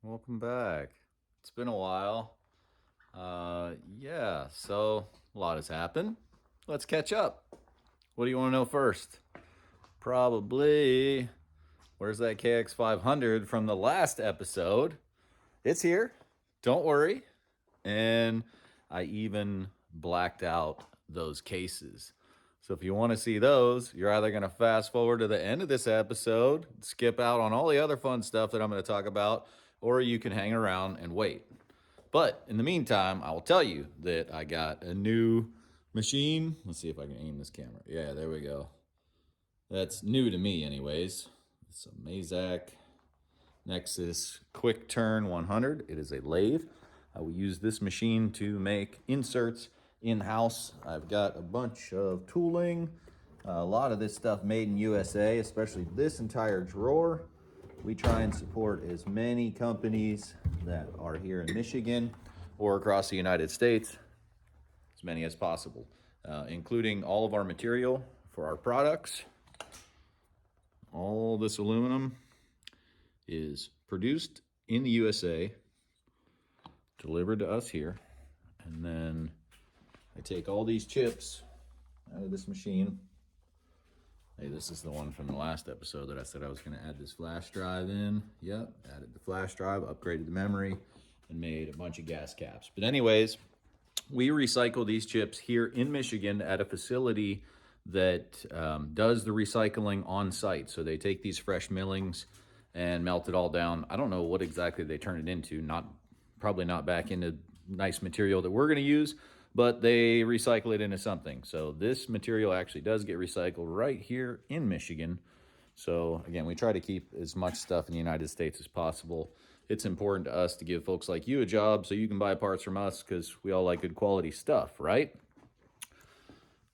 Welcome back. It's been a while. Yeah, so a lot has happened. Let's catch up. What do you want to know first? Probably, where's that KX500 from the last episode? It's here. Don't worry. And I even blacked out those cases. So if you want to see those, you're either going to fast forward to the end of this episode, skip out on all the other fun stuff that I'm going to talk about, or you can hang around and wait. But in the meantime, I will tell you that I got a new machine. Let's see if I can aim this camera. Yeah, there we go. That's new to me, anyways. It's a Mazak Nexus Quick Turn 100. It is a lathe. I will use this machine to make inserts in-house. I've got a bunch of tooling, a lot of this stuff made in USA, especially this entire drawer. We try and support as many companies that are here in Michigan or across the United States, as many as possible, including all of our material for our products. All this aluminum is produced in the USA, delivered to us here, and then I take all these chips out of this machine. Hey, this is the one from the last episode that I said I was going to add this flash drive in. Yep, added the flash drive, upgraded the memory, and made a bunch of gas caps. But anyways, we recycle these chips here in Michigan at a facility that does the recycling on site. So they take these fresh millings and melt it all down. I don't know what exactly they turn it into. Probably not back into nice material that we're going to use, but they recycle it into something. So this material actually does get recycled right here in Michigan. So again, we try to keep as much stuff in the United States as possible. It's important to us to give folks like you a job so you can buy parts from us because we all like good quality stuff, right?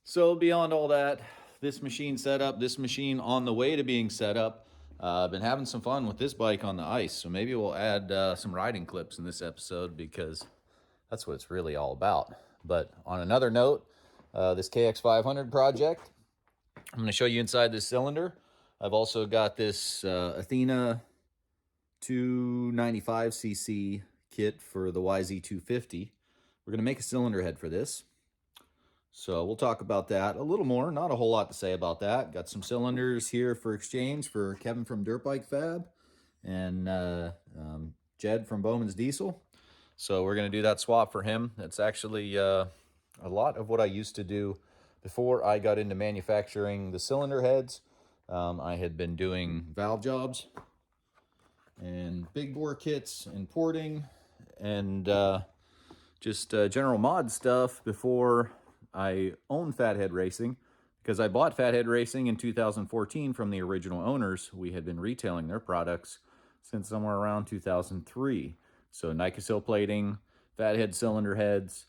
So beyond all that, this machine setup, this machine on the way to being set up, I've been having some fun with this bike on the ice. So maybe we'll add some riding clips in this episode because that's what it's really all about. But on another note, this KX500 project, I'm going to show you inside this cylinder. I've also got this Athena 295cc kit for the YZ250. We're going to make a cylinder head for this. So we'll talk about that a little more. Not a whole lot to say about that. Got some cylinders here for exchange for Kevin from Dirt Bike Fab and Jed from Bowman's Diesel. So we're going to do that swap for him. It's actually a lot of what I used to do before I got into manufacturing the cylinder heads. I had been doing valve jobs and big bore kits and porting and just general mod stuff before I owned Fathead Racing, because I bought Fathead Racing in 2014 from the original owners. We had been retailing their products since somewhere around 2003. So Nicosil plating, Fathead cylinder heads,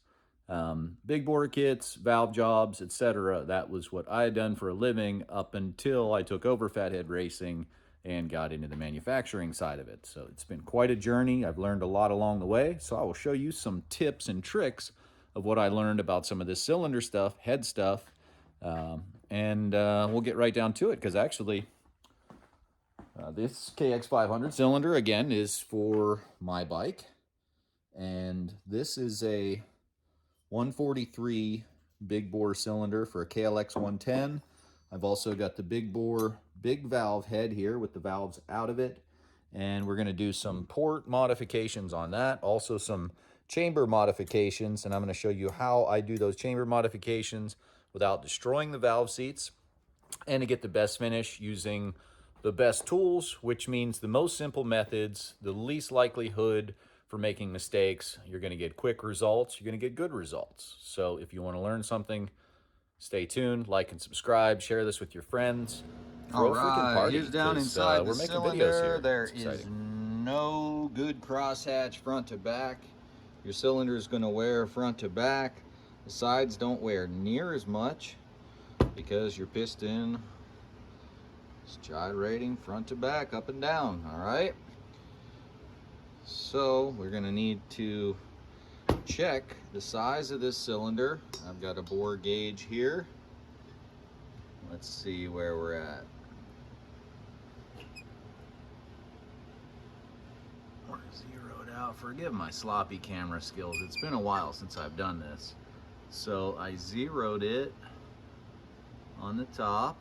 big bore kits, valve jobs, etc. That was what I had done for a living up until I took over Fathead Racing and got into the manufacturing side of it. So it's been quite a journey. I've learned a lot along the way. So I will show you some tips and tricks of what I learned about some of this cylinder stuff, head stuff, and we'll get right down to it because actually this KX500 cylinder, again, is for my bike. And this is a 143 big bore cylinder for a KLX110. I've also got the big bore, big valve head here with the valves out of it. And we're going to do some port modifications on that. Also some chamber modifications. And I'm going to show you how I do those chamber modifications without destroying the valve seats and to get the best finish using the best tools, which means the most simple methods, the least likelihood for making mistakes. You're going to get quick results. You're going to get good results. So if you want to learn something, stay tuned, like and subscribe, share this with your friends. All right, here's down inside the cylinder. There is no good crosshatch front to back. Your cylinder is going to wear front to back. The sides don't wear near as much because your piston is gyrating front to back, up and down. All right. So we're going to need to check the size of this cylinder. I've got a bore gauge here. Let's see where we're at. We're zeroed out. Forgive my sloppy camera skills. It's been a while since I've done this. So I zeroed it on the top.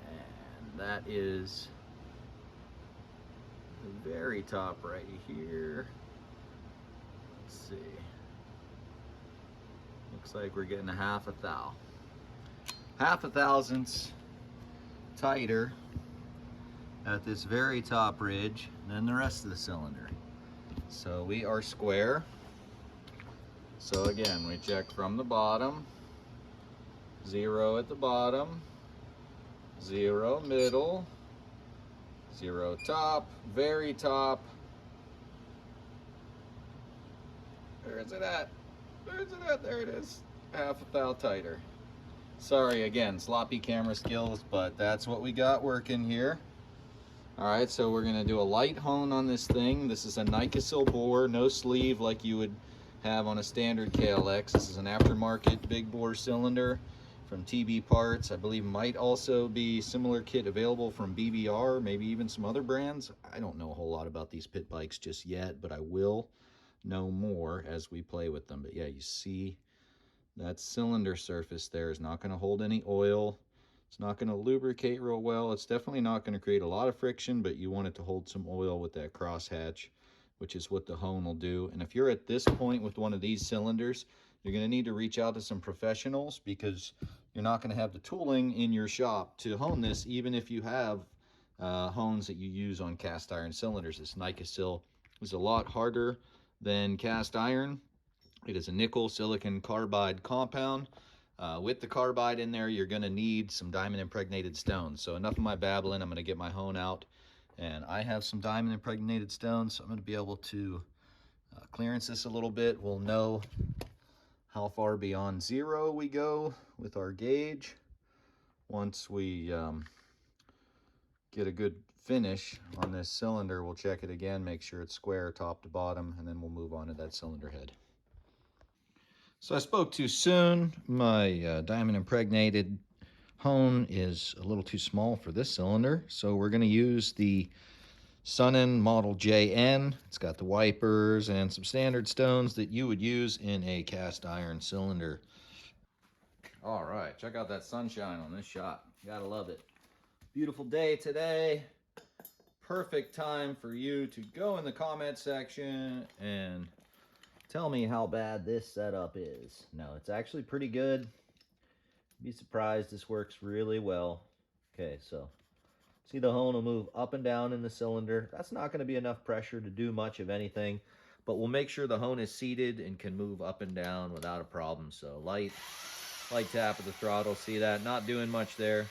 And that is the very top right here. Let's see. Looks like we're getting a half a thousandths tighter at this very top ridge than the rest of the cylinder. So we are square. So again, we check from the bottom, 0 at the bottom, 0 middle, 0 top, very top. Where is it at? Where is it at? There it is. Half a thou tighter. Sorry again, sloppy camera skills, but that's what we got working here. Alright, so we're going to do a light hone on this thing. This is a Nicosil bore, no sleeve like you would have on a standard KLX. This is an aftermarket big bore cylinder from TB Parts. I believe might also be similar kit available from BBR, maybe even some other brands. I don't know a whole lot about these pit bikes just yet, but I will know more as we play with them. But yeah, you see that cylinder surface there is not going to hold any oil. It's not going to lubricate real well. It's definitely not going to create a lot of friction, but you want it to hold some oil with that crosshatch, which is what the hone will do. And if you're at this point with one of these cylinders, you're going to need to reach out to some professionals, because you're not going to have the tooling in your shop to hone this, even if you have hones that you use on cast iron cylinders. This Nicosil is a lot harder than cast iron. It is a nickel silicon carbide compound. With the carbide in there, you're going to need some diamond impregnated stones. So enough of my babbling. I'm going to get my hone out, and I have some diamond impregnated stones, so I'm going to be able to clearance this a little bit. We'll know how far beyond 0 we go with our gauge once we get a good finish on this cylinder. We'll check it again, make sure it's square top to bottom, and then we'll move on to that cylinder head. So I spoke too soon. My diamond impregnated hone is a little too small for this cylinder, so we're going to use the Sunnen Model JN. It's got the wipers and some standard stones that you would use in a cast iron cylinder. All right, check out that sunshine on this shot. Gotta love it. Beautiful day today. Perfect time for you to go in the comment section and tell me how bad this setup is. No, it's actually pretty good. Be surprised, this works really well. Okay, so see the hone will move up and down in the cylinder. That's not going to be enough pressure to do much of anything, but we'll make sure the hone is seated and can move up and down without a problem. So light tap of the throttle. See that? Not doing much there.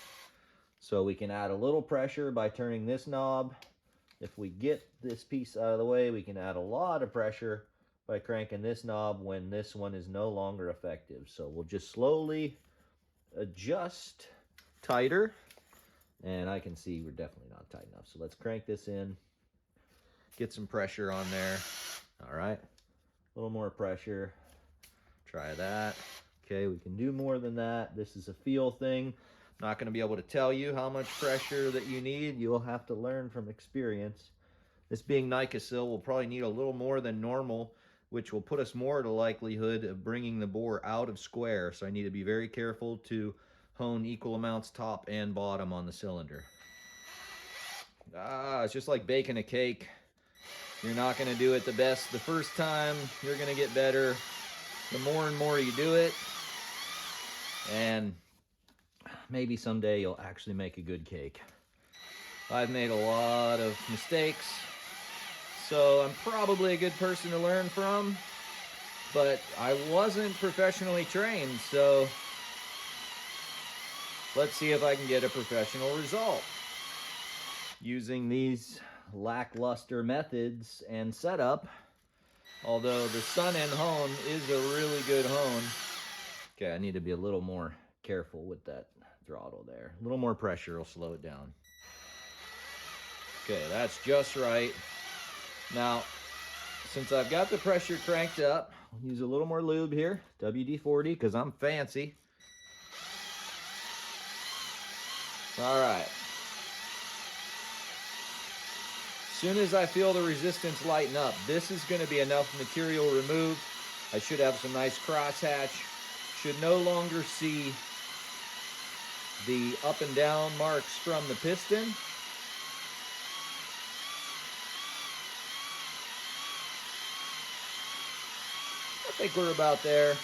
So we can add a little pressure by turning this knob. If we get this piece out of the way, we can add a lot of pressure by cranking this knob when this one is no longer effective. So we'll just slowly adjust tighter, and I can see we're definitely not tight enough. So let's crank this in, get some pressure on there. All right, a little more pressure. Try that. Okay, we can do more than that. This is a feel thing. Not going to be able to tell you how much pressure that you need. You'll have to learn from experience. This being Nicosil, we'll probably need a little more than normal, which will put us more at a likelihood of bringing the bore out of square. So I need to be very careful to hone equal amounts top and bottom on the cylinder. It's just like baking a cake. You're not going to do it the best the first time. You're going to get better the more and more you do it. And maybe someday you'll actually make a good cake. I've made a lot of mistakes, so I'm probably a good person to learn from, but I wasn't professionally trained, so let's see if I can get a professional result using these lackluster methods and setup. Although the Sunnen hone is a really good hone. Okay, I need to be a little more careful with that throttle there. A little more pressure will slow it down. Okay, that's just right. Now, since I've got the pressure cranked up, I'll use a little more lube here, WD-40, because I'm fancy. All right. soon as I feel the resistance lighten up, this is going to be enough material removed. I should have some nice crosshatch. Should no longer see the up and down marks from the piston. I think we're about there.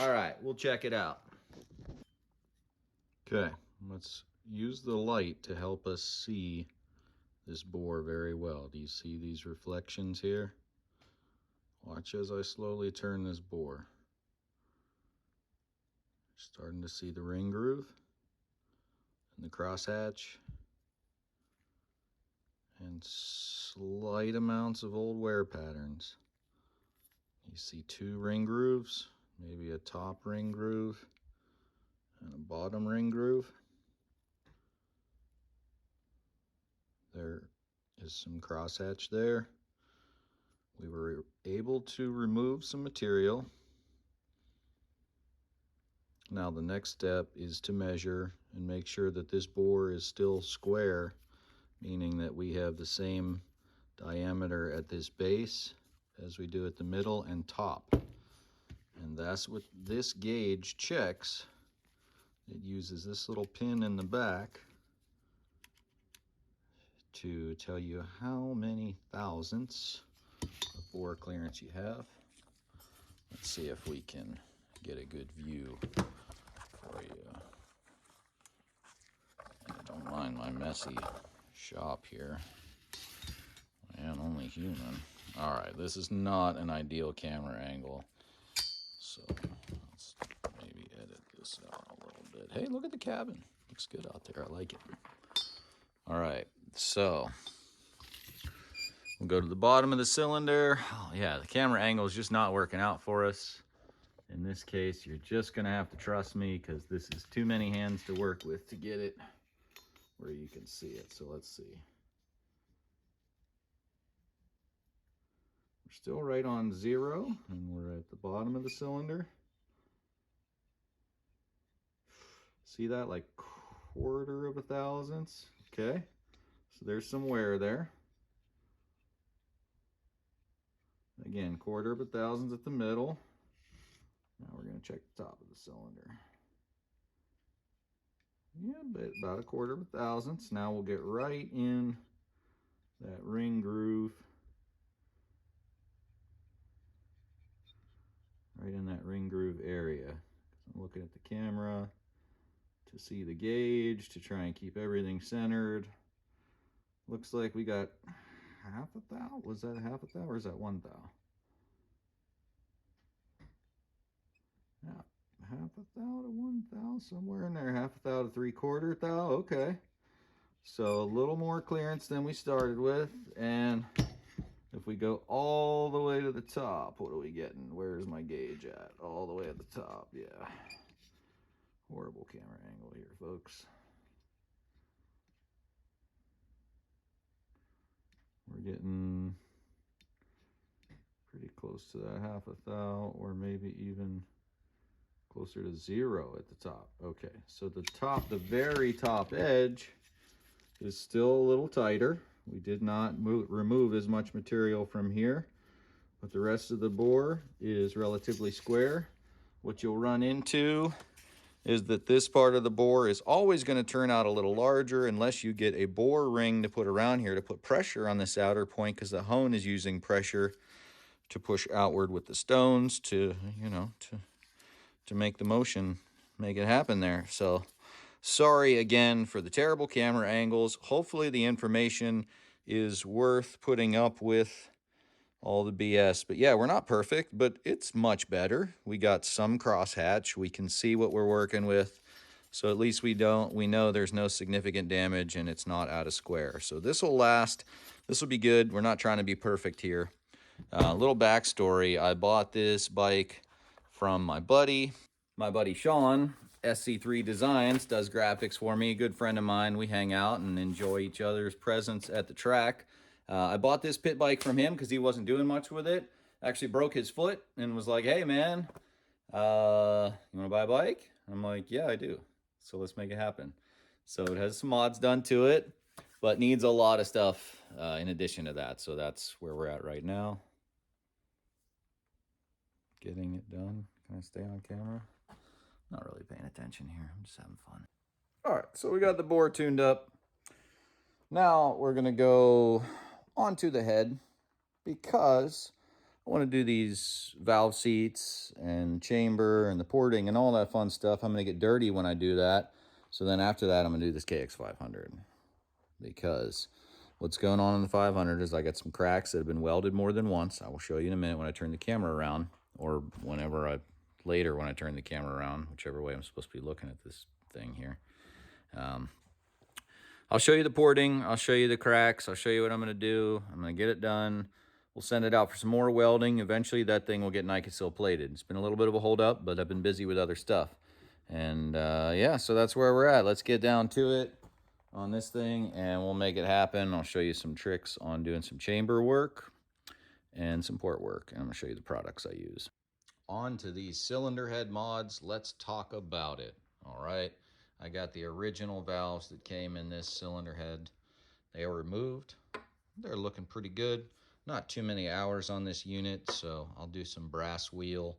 All right, we'll check it out. Okay, let's use the light to help us see this bore very well. Do you see these reflections here? Watch as I slowly turn this bore. Starting to see the ring groove and the crosshatch and slight amounts of old wear patterns. You see 2 ring grooves, maybe a top ring groove and a bottom ring groove. There is some crosshatch there. We were able to remove some material. Now the next step is to measure and make sure that this bore is still square, meaning that we have the same diameter at this base as we do at the middle and top. And that's what this gauge checks. It uses this little pin in the back to tell you how many thousandths of bore clearance you have. Let's see if we can get a good view for you. And don't mind my messy shop here. I am only human. All right, this is not an ideal camera angle, so let's maybe edit this out a little bit. Hey, look at the cabin. Looks good out there. I like it. All right, so we'll go to the bottom of the cylinder. Oh, yeah, the camera angle is just not working out for us. In this case, you're just gonna have to trust me because this is too many hands to work with to get it where you can see it. So let's see. We're still right on 0, and we're at the bottom of the cylinder. See that, like 1/4 of a thousandths? Okay, so there's some wear there. Again, 1/4 of a thousandths at the middle. Now we're going to check the top of the cylinder. Yeah, about 1/4 of a thousandths. Now we'll get right in that ring groove. Right in that ring groove area. I'm looking at the camera to see the gauge, to try and keep everything centered. Looks like we got 1/2 thou. Was that 1/2 thou or is that 1 thou? Yeah, 1/2 thou to 1 thou, somewhere in there. 1/2 thou to 3/4 thou. Okay. So a little more clearance than we started with. And if we go all the way to the top, what are we getting? Where's my gauge at? All the way at the top, yeah. Horrible camera angle here, folks. We're getting pretty close to that 1/2 thou, or maybe even closer to 0 at the top. Okay, so the top, the very top edge is still a little tighter. We did not remove as much material from here, but the rest of the bore is relatively square. What you'll run into is that this part of the bore is always going to turn out a little larger unless you get a bore ring to put around here to put pressure on this outer point, because the hone is using pressure to push outward with the stones to, you know, to make the motion, make it happen there. So sorry again for the terrible camera angles. Hopefully the information is worth putting up with all the BS. But yeah, we're not perfect, but it's much better. We got some crosshatch. We can see what we're working with. So at least we know there's no significant damage and it's not out of square. So this will last. This will be good. We're not trying to be perfect here. Little backstory. I bought this bike from my buddy Sean. SC3 Designs does graphics for me. A good friend of mine. We hang out and enjoy each other's presence at the track. I bought this pit bike from him because he wasn't doing much with it. Actually broke his foot and was like, hey man, you want to buy a bike? I'm like, yeah, I do. So let's make it happen. So it has some mods done to it. but needs a lot of stuff in addition to that. So that's where we're at right now. Getting it done. Can I stay on camera? Not really paying attention here. I'm just having fun. All right, so we got the bore tuned up. Now we're gonna go onto the head because I want to do these valve seats and chamber and the porting and all that fun stuff. I'm gonna get dirty when I do that. So then after that, I'm gonna do this KX500 because what's going on in the 500 is I got some cracks that have been welded more than once. I will show you in a minute when I turn the camera around, or later when I turn the camera around, whichever way I'm supposed to be looking at this thing here. I'll show you the porting, I'll show you the cracks, I'll show you what I'm gonna do. I'm gonna get it done. We'll send it out for some more welding. Eventually that thing will get Nicosil plated. It's been a little bit of a hold up, but I've been busy with other stuff. And yeah, so that's where we're at. Let's get down to it on this thing and we'll make it happen. I'll show you some tricks on doing some chamber work and some port work. And I'm gonna show you the products I use. On to these cylinder head mods. Let's talk about it. All right. I got the original valves that came in this cylinder head. They were removed. They're looking pretty good. Not too many hours on this unit, so I'll do some brass wheel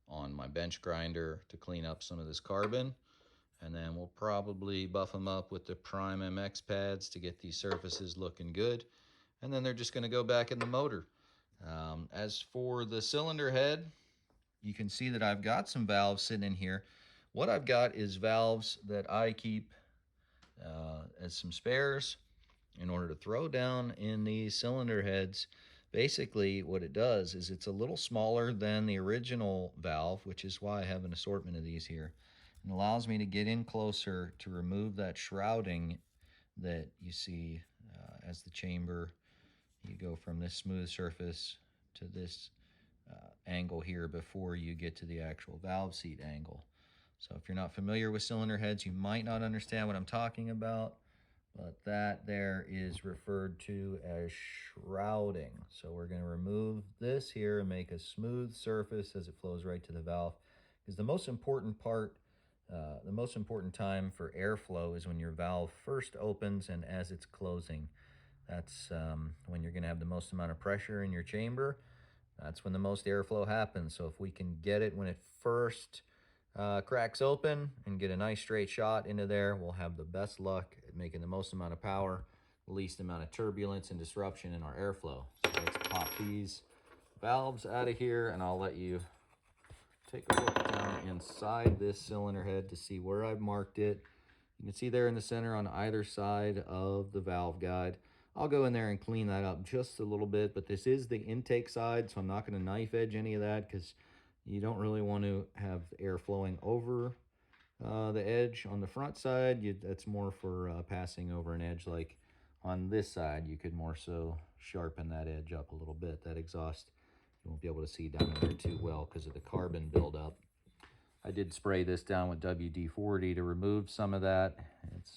on my bench grinder to clean up some of this carbon. And then we'll probably buff them up with the Prime MX pads to get these surfaces looking good. And then they're just gonna go back in the motor. As for the cylinder head, you can see that I've got some valves sitting in here. What I've got is valves that I keep as some spares in order to throw down in these cylinder heads. Basically, what it does is it's a little smaller than the original valve, which is why I have an assortment of these here. It allows me to get in closer to remove that shrouding that you see as the chamber. You go from this smooth surface to this angle here before you get to the actual valve seat angle. So if you're not familiar with cylinder heads, you might not understand what I'm talking about, but that there is referred to as shrouding. So we're going to remove this here and make a smooth surface as it flows right to the valve. Because the most important part, the most important time for airflow is when your valve first opens and as it's closing. That's when you're going to have the most amount of pressure in your chamber. That's when the most airflow happens. So if we can get it when it first cracks open and get a nice straight shot into there, we'll have the best luck at making the most amount of power, the least amount of turbulence and disruption in our airflow. So let's pop these valves out of here and I'll let you take a look down inside this cylinder head to see where I've marked it. You can see there in the center on either side of the valve guide. I'll go in there and clean that up just a little bit, but this is the intake side, so I'm not going to knife edge any of that because you don't really want to have air flowing over the edge. On the front side, that's more for passing over an edge. Like on this side, you could more so sharpen that edge up a little bit. That exhaust, you won't be able to see down in there too well because of the carbon buildup. I did spray this down with WD-40 to remove some of that.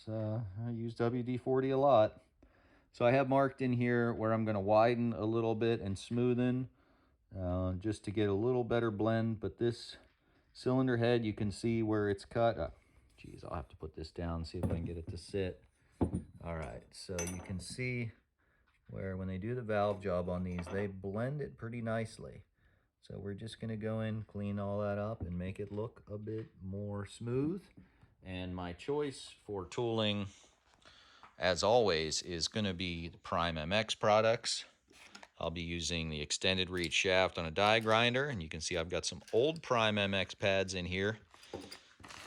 I use WD-40 a lot. So I have marked in here where I'm going to widen a little bit and smoothen just to get a little better blend. But this cylinder head, you can see where it's cut. Geez, I'll have to put this down, see if I can get it to sit. All right, so you can see where when they do the valve job on these, they blend it pretty nicely. So we're just going to go in, clean all that up, and make it look a bit more smooth. And my choice for tooling, as always, is going to be the Prime MX products. I'll be using the extended reach shaft on a die grinder, and you can see I've got some old Prime MX pads in here.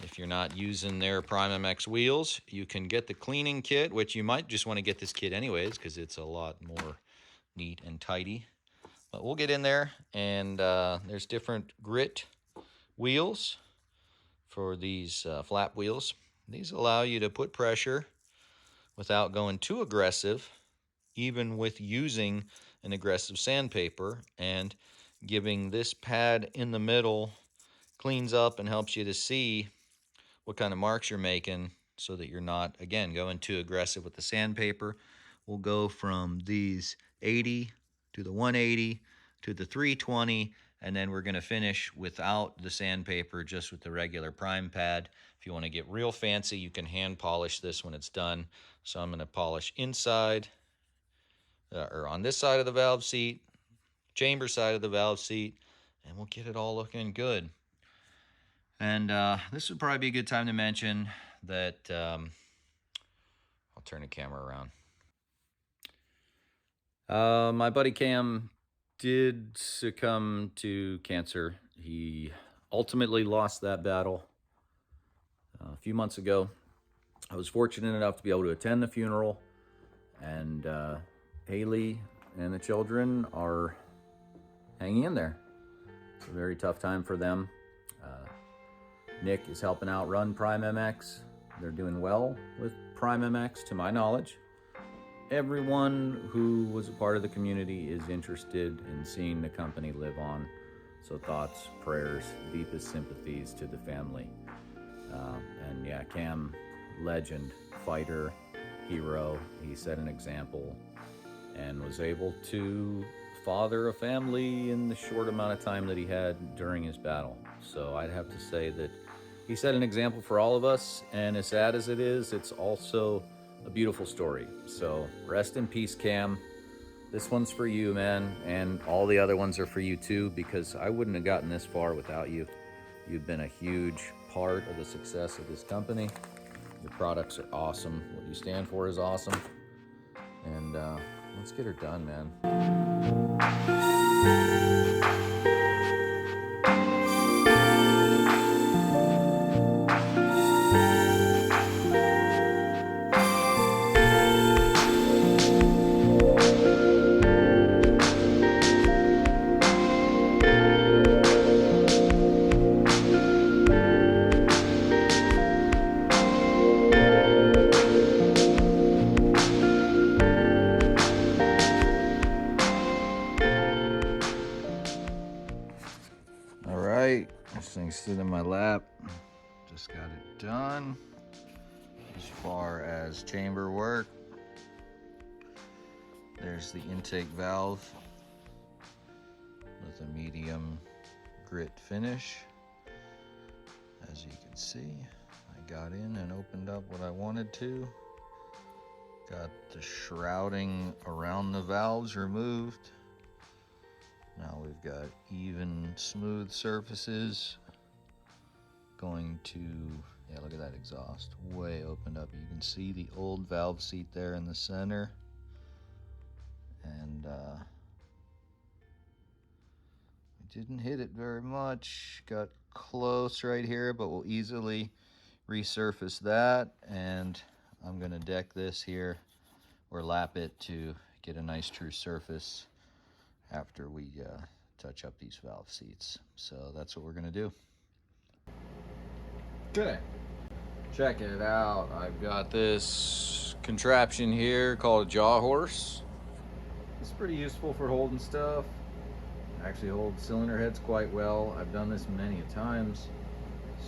If you're not using their Prime MX wheels, you can get the cleaning kit, which you might just want to get this kit anyways because it's a lot more neat and tidy. But we'll get in there, and there's different grit wheels for these flap wheels. These allow you to put pressure without going too aggressive, even with using an aggressive sandpaper, and giving this pad in the middle cleans up and helps you to see what kind of marks you're making so that you're not, again, going too aggressive with the sandpaper. We'll go from these 80 to the 180 to the 320, and then we're going to finish without the sandpaper, just with the regular prime pad. If you want to get real fancy, you can hand polish this when it's done. So I'm going to polish inside, or on this side of the valve seat, chamber side of the valve seat, and we'll get it all looking good. And this would probably be a good time to mention that I'll turn the camera around. My buddy Cam did succumb to cancer. He ultimately lost that battle a few months ago. I was fortunate enough to be able to attend the funeral, and Haley and the children are hanging in there. It's a very tough time for them. Nick is helping out run Prime MX. They're doing well with Prime MX, to my knowledge. Everyone who was a part of the community is interested in seeing the company live on. So thoughts, prayers, deepest sympathies to the family. And yeah, Cam, legend, fighter, hero. He set an example and was able to father a family in the short amount of time that he had during his battle. So I'd have to say that he set an example for all of us, and as sad as it is, it's also a beautiful story. So rest in peace, Cam. This one's for you, man, and all the other ones are for you too, because I wouldn't have gotten this far without you. You've been a huge part of the success of this company. Your products are awesome. What you stand for is awesome. And let's get her done, man. All right, this thing's sitting in my lap. Just got it done. As far as chamber work, there's the intake valve with a medium grit finish. As you can see, I got in and opened up what I wanted to. Got the shrouding around the valves removed. Now we've got even, smooth surfaces. Going to, yeah, look at that exhaust, way opened up. You can see the old valve seat there in the center. And we didn't hit it very much. Got close right here, but we'll easily resurface that. And I'm gonna deck this here, or lap it, to get a nice true surface after we touch up these valve seats. So that's what we're gonna do. Okay, check it out. I've got this contraption here called a jaw horse. It's pretty useful for holding stuff. Actually holds cylinder heads quite well. I've done this many times.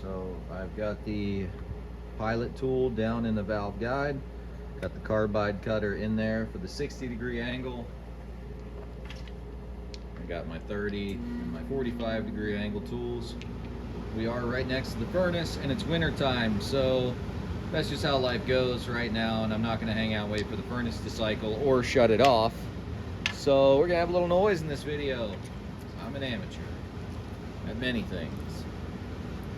So I've got the pilot tool down in the valve guide. Got the carbide cutter in there for the 60-degree angle. I got my 30 and my 45-degree angle tools. We are right next to the furnace, and it's winter time, so that's just how life goes right now, and I'm not gonna hang out and wait for the furnace to cycle or shut it off. So we're gonna have a little noise in this video. I'm an amateur at many things.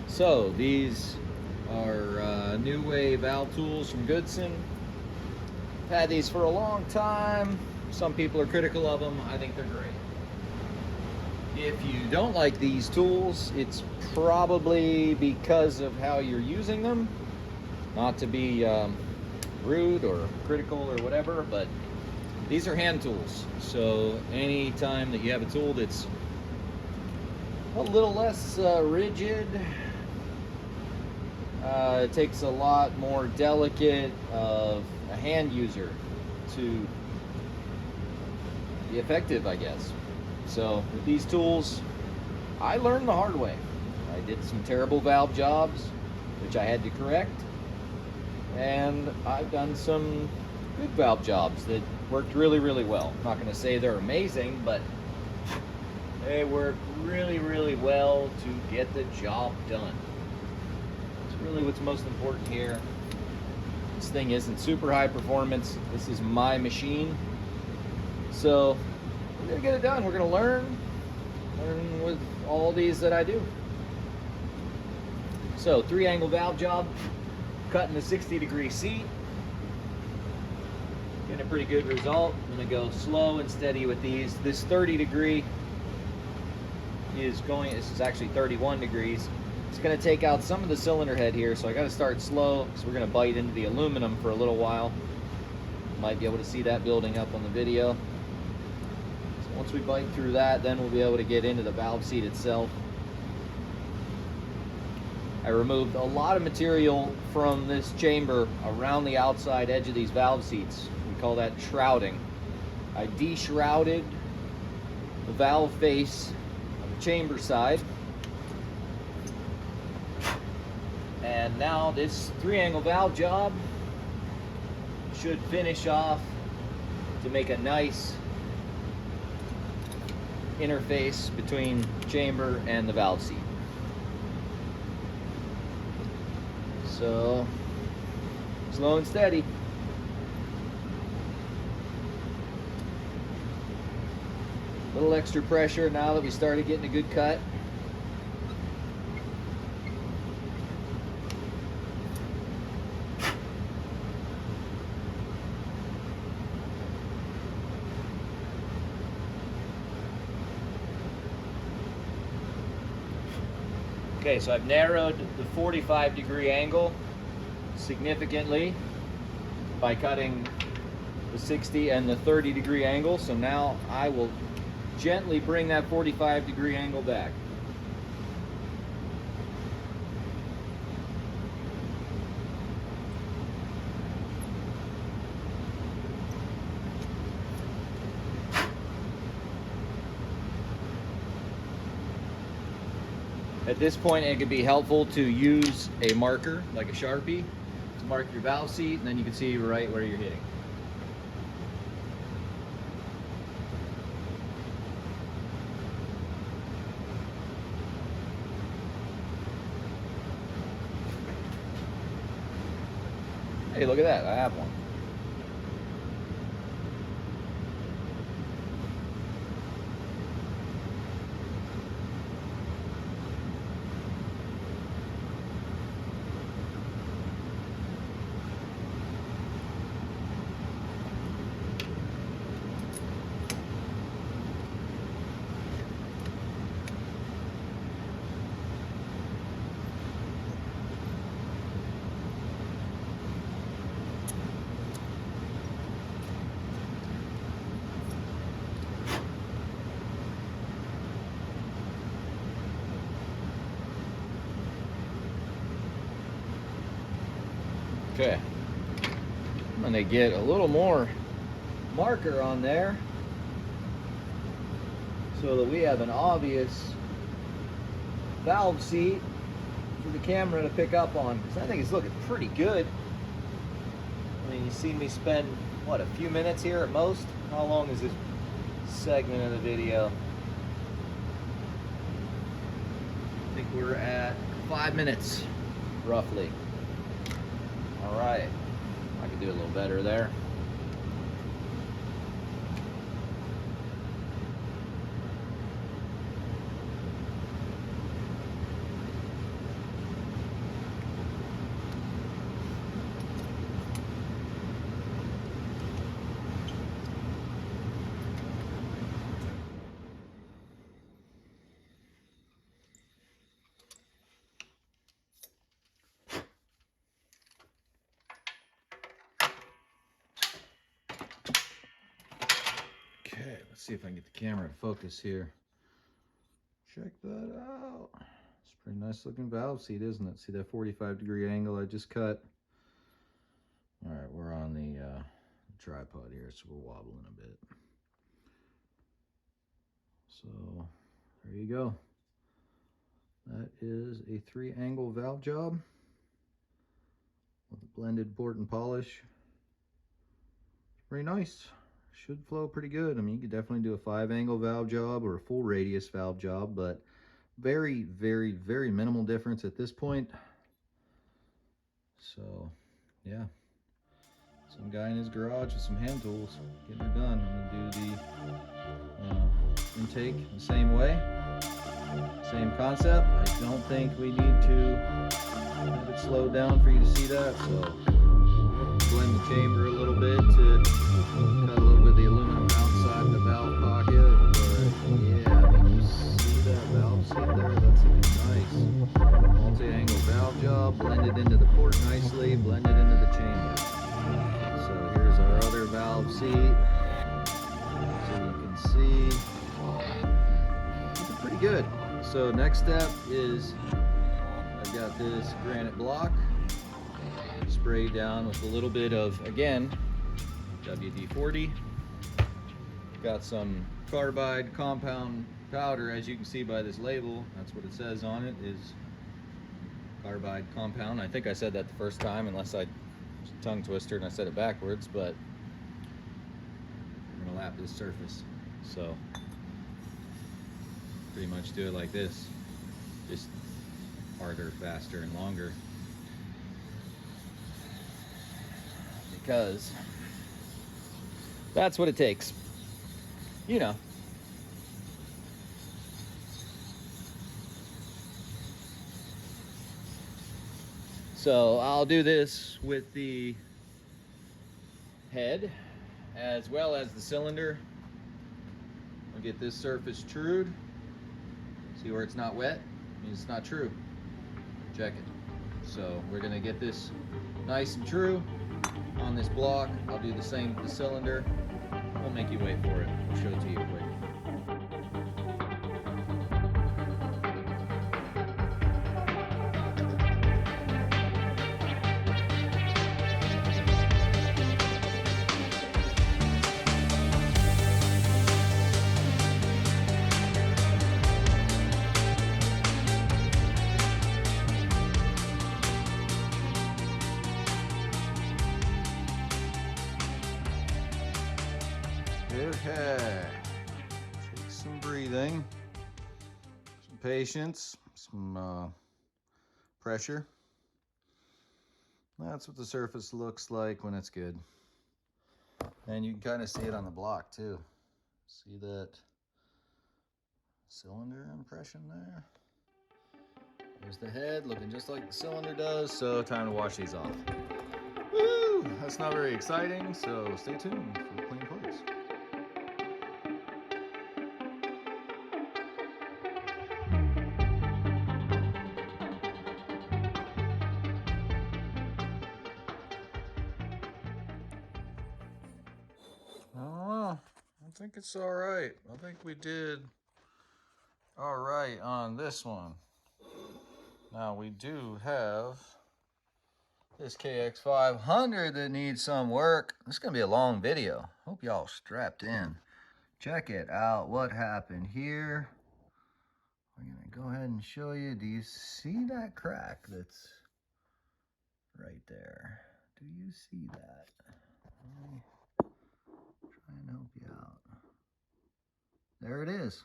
So these are New Way valve tools from Goodson. I've had these for a long time. Some people are critical of them. I think they're great. If you don't like these tools, it's probably because of how you're using them. Not to be rude or critical or whatever, but these are hand tools. So any time that you have a tool that's a little less rigid, it takes a lot more delicate of a hand user to be effective, I guess. So with these tools, I learned the hard way. I did some terrible valve jobs, which I had to correct. And I've done some good valve jobs that worked really, really well. I'm not gonna say they're amazing, but They work really, really well to get the job done. It's really what's most important here. This thing isn't super high performance. This is my machine. So we're gonna get it done. We're gonna learn with all these that I do. So 3-angle valve job, cutting the 60-degree seat. Getting a pretty good result. I'm gonna go slow and steady with these. This 30-degree is going, this is actually 31 degrees. It's gonna take out some of the cylinder head here, so I gotta start slow because we're gonna bite into the aluminum for a little while. Might be able to see that building up on the video. So once we bite through that, then we'll be able to get into the valve seat itself. I removed a lot of material from this chamber around the outside edge of these valve seats. We call that shrouding. I de-shrouded the valve face on the chamber side. And now this 3-angle valve job should finish off to make a nice interface between chamber and the valve seat. So, slow and steady. A little extra pressure now that we started getting a good cut. Okay, so I've narrowed the 45-degree angle significantly by cutting the 60 and the 30-degree angle. So now I will gently bring that 45-degree angle back. At this point, it could be helpful to use a marker, like a Sharpie, to mark your valve seat, and then you can see right where you're hitting. Hey, look at that, I have one. Okay, I'm gonna get a little more marker on there so that we have an obvious valve seat for the camera to pick up on, because I think it's looking pretty good. I mean, you see me spend, what, a few minutes here at most? How long is this segment of the video? I think we're at 5 minutes, roughly. All right, I could do a little better there. Okay, let's see if I can get the camera to focus here. Check that out. It's a pretty nice looking valve seat, isn't it? See that 45-degree angle I just cut? All right, we're on the tripod here, so we're wobbling a bit. So there you go. That is a 3-angle valve job with a blended port and polish. Pretty nice. should flow pretty good. I mean, you could definitely do a 5-angle valve job or a full radius valve job, but very, very, very minimal difference at this point. So, yeah. Some guy in his garage with some hand tools getting it done. I'm gonna do the intake the same way. Same concept. I don't think we need to have it slowed down for you to see that, so blend the chamber a little bit to cut a little bit of the aluminum outside the valve pocket. But yeah, you see that valve seat there? That's looking nice. Multi-angle valve job, blended into the port nicely, blended into the chamber. So here's our other valve seat. So you can see, looking pretty good. So next step is I've got this granite block sprayed down with a little bit of, again, WD-40. Got some carbide compound powder, as you can see by this label. That's what it says on it, is carbide compound. I think I said that the first time, unless I tongue twister and I said it backwards, but I'm gonna lap this surface. So pretty much do it like this, just harder, faster, and longer, because that's what it takes, you know. So I'll do this with the head as well as the cylinder. I'll get this surface trued. See where it's not wet? It means it's not true. Check it. So we're gonna get this nice and true on this block. I'll do the same with the cylinder. Won't make you wait for it. I'll show it to you quick. Okay, take some breathing, some patience, some pressure. That's what the surface looks like when it's good. And you can kind of see it on the block too. See that cylinder impression there? There's the head looking just like the cylinder does, so time to wash these off. Woo! That's not very exciting, so stay tuned for clean parts. I think it's all right. I think we did all right on this one. Now we do have this KX500 that needs some work. This is gonna be a long video. Hope y'all strapped in. Check it out. What happened here? We're gonna go ahead and show you. Do you see that crack that's right there? Do you see that? Let me try and help you out. There it is.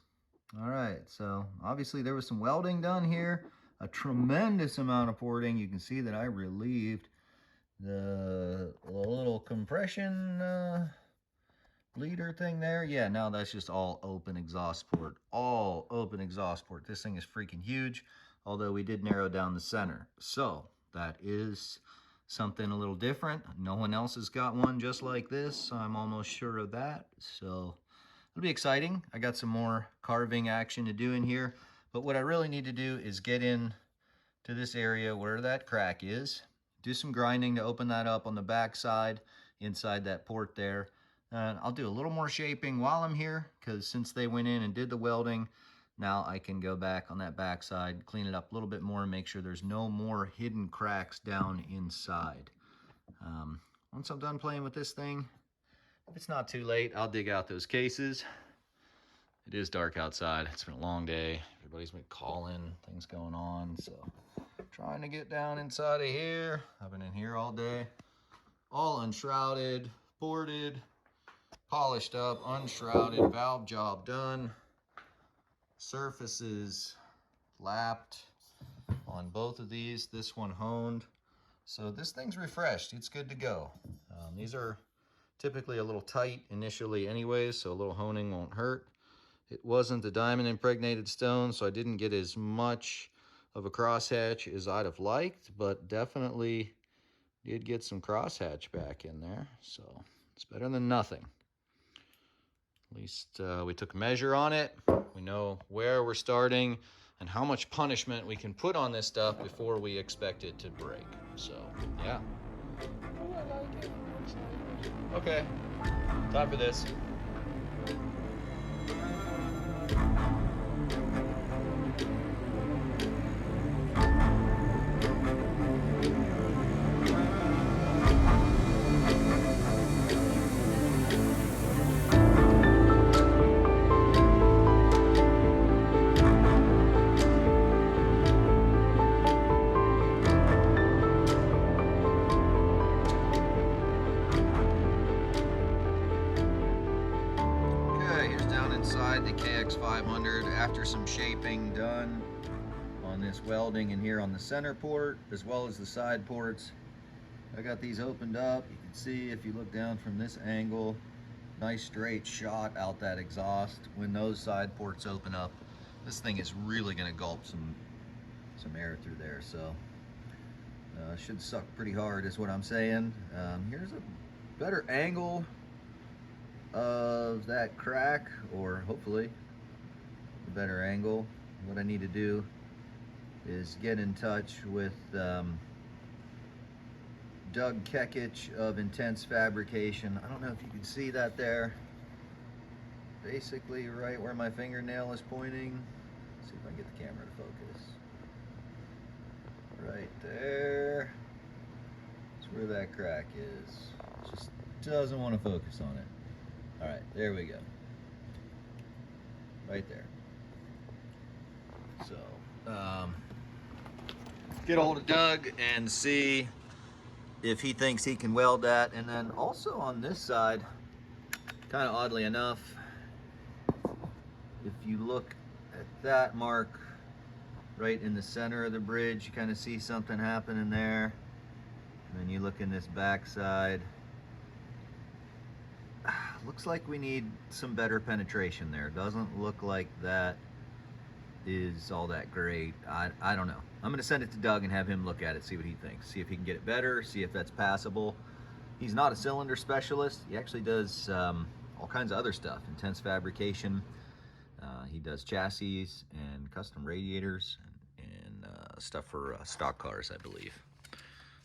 All right, so obviously there was some welding done here, a tremendous amount of porting. You can see that I relieved the little compression bleeder thing there. Yeah, now that's just all open exhaust port, all open exhaust port. This thing is freaking huge, although we did narrow down the center. So that is something a little different. No one else has got one just like this. I'm almost sure of that. So it'll be exciting. I got some more carving action to do in here, but what I really need to do is get in to this area where that crack is, do some grinding to open that up on the back side, inside that port there. And I'll do a little more shaping while I'm here, because since they went in and did the welding, now I can go back on that back side, clean it up a little bit more, and make sure there's no more hidden cracks down inside. Once I'm done playing with this thing, if it's not too late, I'll dig out those cases. It is dark outside. It's been a long day. Everybody's been calling, things going on. So trying to get down inside of here. I've been in here all day. All unshrouded, ported, polished up, unshrouded, valve job done. Surfaces lapped on both of these. This one honed. So this thing's refreshed. It's good to go. These are typically a little tight initially anyways, so a little honing won't hurt. It wasn't the diamond impregnated stone, so I didn't get as much of a crosshatch as I'd have liked, but definitely did get some crosshatch back in there, so it's better than nothing. At least we took a measure on it. We know where we're starting and how much punishment we can put on this stuff before we expect it to break. So, yeah. Oh, I like it. Okay, time for this. Inside the KX500 after some shaping done on this welding in here on the center port as well as the side ports. I got these opened up. You can see if you look down from this angle, nice straight shot out that exhaust. When those side ports open up, this thing is really going to gulp some air through there, so should suck pretty hard is what I'm saying. Here's a better angle of that crack, or hopefully a better angle. What I need to do is get in touch with Doug Kekich of Intense Fabrication. I don't know if you can see that there, basically right where my fingernail is pointing. Let's see if I can get the camera to focus. Right there, that's where that crack is. Just doesn't want to focus on it. All right, there we go. Right there. So, get a hold of Doug and see if he thinks he can weld that. And then also on this side, kind of oddly enough, if you look at that mark right in the center of the bridge, you kind of see something happening there. And then you look in this back side. Looks like we need some better penetration there. Doesn't look like that is all that great. I don't know. I'm gonna send it to Doug and have him look at it, see what he thinks. See if he can get it better, see if that's passable. He's not a cylinder specialist. He actually does all kinds of other stuff. Intense fabrication. He does chassis and custom radiators and stuff for stock cars, I believe.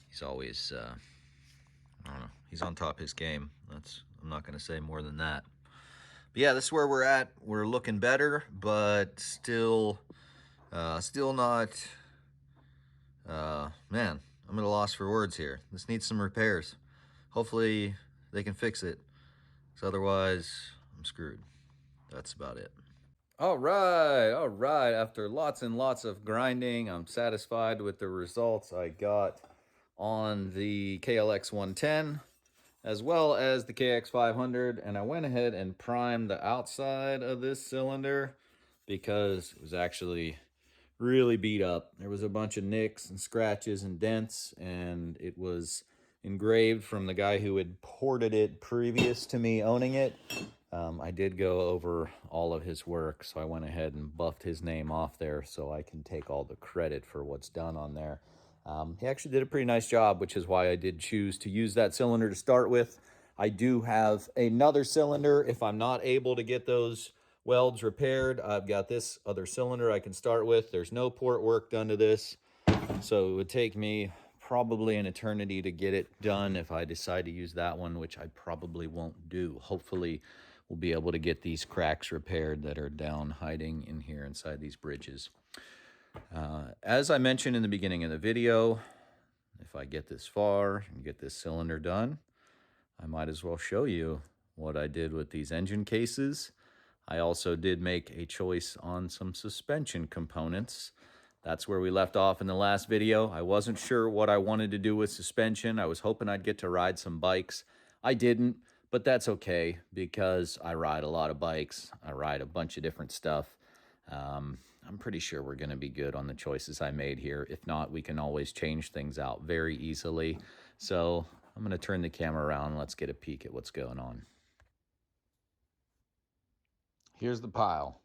He's always, I don't know, he's on top of his game. I'm not going to say more than that. But yeah, this is where we're at. We're looking better, but still not, man, I'm at a loss for words here. This needs some repairs. Hopefully they can fix it, because otherwise I'm screwed. That's about it. All right. After lots and lots of grinding, I'm satisfied with the results I got on the KLX110. As well as the KX500, and I went ahead and primed the outside of this cylinder because it was actually really beat up. There was a bunch of nicks and scratches and dents, and it was engraved from the guy who had ported it previous to me owning it. I did go over all of his work, so I went ahead and buffed his name off there so I can take all the credit for what's done on there. He actually did a pretty nice job, which is why I did choose to use that cylinder to start with. I do have another cylinder. If I'm not able to get those welds repaired, I've got this other cylinder I can start with. There's no port work done to this, so it would take me probably an eternity to get it done if I decide to use that one, which I probably won't do. Hopefully, we'll be able to get these cracks repaired that are down hiding in here inside these bridges. As I mentioned in the beginning of the video, if I get this far and get this cylinder done, I might as well show you what I did with these engine cases. I also did make a choice on some suspension components. That's where we left off in the last video. I wasn't sure what I wanted to do with suspension. I was hoping I'd get to ride some bikes. I didn't, But that's okay because I ride a lot of bikes. I ride a bunch of different stuff. I'm pretty sure we're going to be good on the choices I made here. If not, we can always change things out very easily. So I'm going to turn the camera around. Let's get a peek at what's going on. Here's the pile.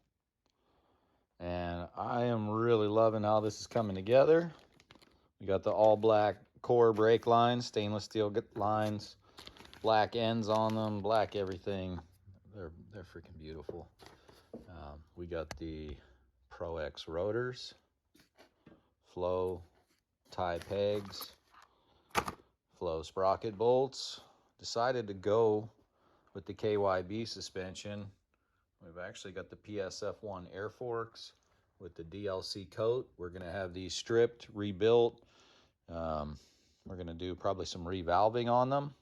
And I am really loving how this is coming together. We got the all black core brake lines, stainless steel lines, black ends on them, black everything. They're freaking beautiful. We got the Pro X rotors, flow tie pegs, flow sprocket bolts. Decided to go with the KYB suspension. We've actually got the PSF1 air forks with the DLC coat. We're going to have these stripped, rebuilt. We're going to do probably some revalving on them.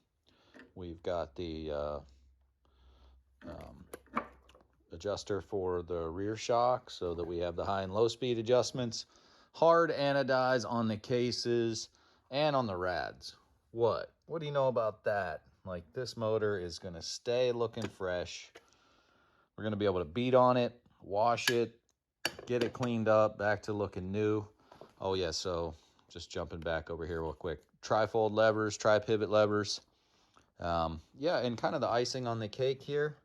We've got the adjuster for the rear shock so that we have the high and low speed adjustments. Hard anodize on the cases and on the rads. What do you know about that? Like, this motor is going to stay looking fresh. We're going to be able to beat on it, wash it, get it cleaned up, back to looking new. Oh yeah, so just jumping back over here real quick. Tri-fold levers, tri-pivot levers. Yeah, and kind of the icing on the cake here,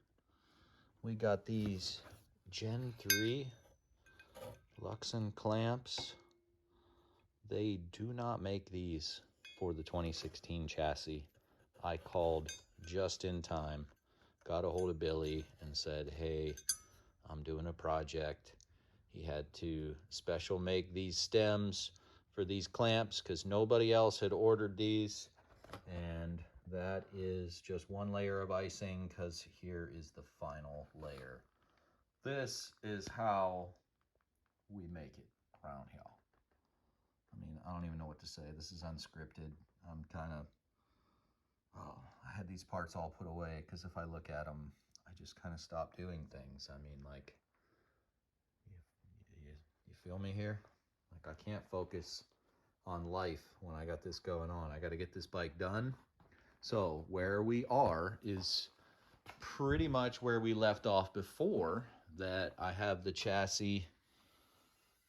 we got these Gen 3 Luxon clamps. They do not make these for the 2016 chassis. I called just in time, got a hold of Billy and said, hey, I'm doing a project. He had to special make these stems for these clamps because nobody else had ordered these. And that is just one layer of icing, because here is the final layer. This is how we make it around here. I mean, I don't even know what to say. This is unscripted. I'm kind of, I had these parts all put away because if I look at them, I just kind of stop doing things. I mean, like, you feel me here? Like, I can't focus on life when I got this going on. I got to get this bike done. So where we are is pretty much where we left off before, that I have the chassis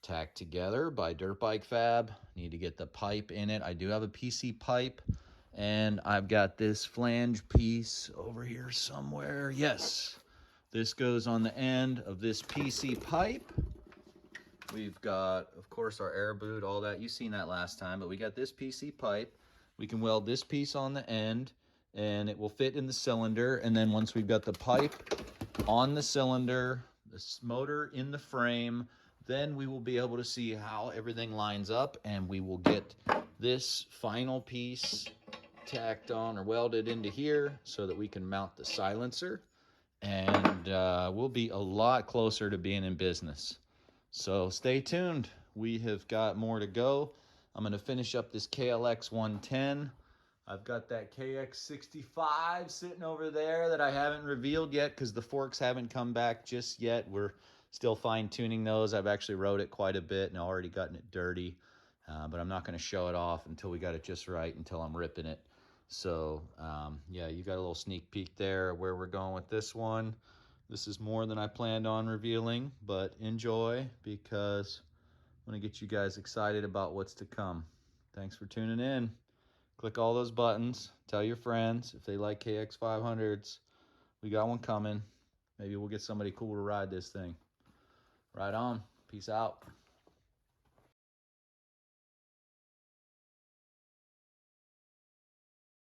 tacked together by Dirt Bike Fab. Need to get the pipe in it. I do have a PC pipe, and I've got this flange piece over here somewhere. Yes, this goes on the end of this PC pipe. We've got, of course, our air boot, all that. You've seen that last time, but we got this PC pipe. We can weld this piece on the end, and it will fit in the cylinder. And then once we've got the pipe on the cylinder, this motor in the frame, then we will be able to see how everything lines up, and we will get this final piece tacked on or welded into here so that we can mount the silencer. And we'll be a lot closer to being in business. So stay tuned. We have got more to go. I'm going to finish up this KLX110. I've got that KX65 sitting over there that I haven't revealed yet because the forks haven't come back just yet. We're still fine-tuning those. I've actually rode it quite a bit and already gotten it dirty. But I'm not going to show it off until we got it just right, until I'm ripping it. So, yeah, you got a little sneak peek there where we're going with this one. This is more than I planned on revealing, but enjoy, because I want to get you guys excited about what's to come. Thanks for tuning in. Click all those buttons. Tell your friends if they like KX500s. We got one coming. Maybe we'll get somebody cool to ride this thing. Right on. Peace out.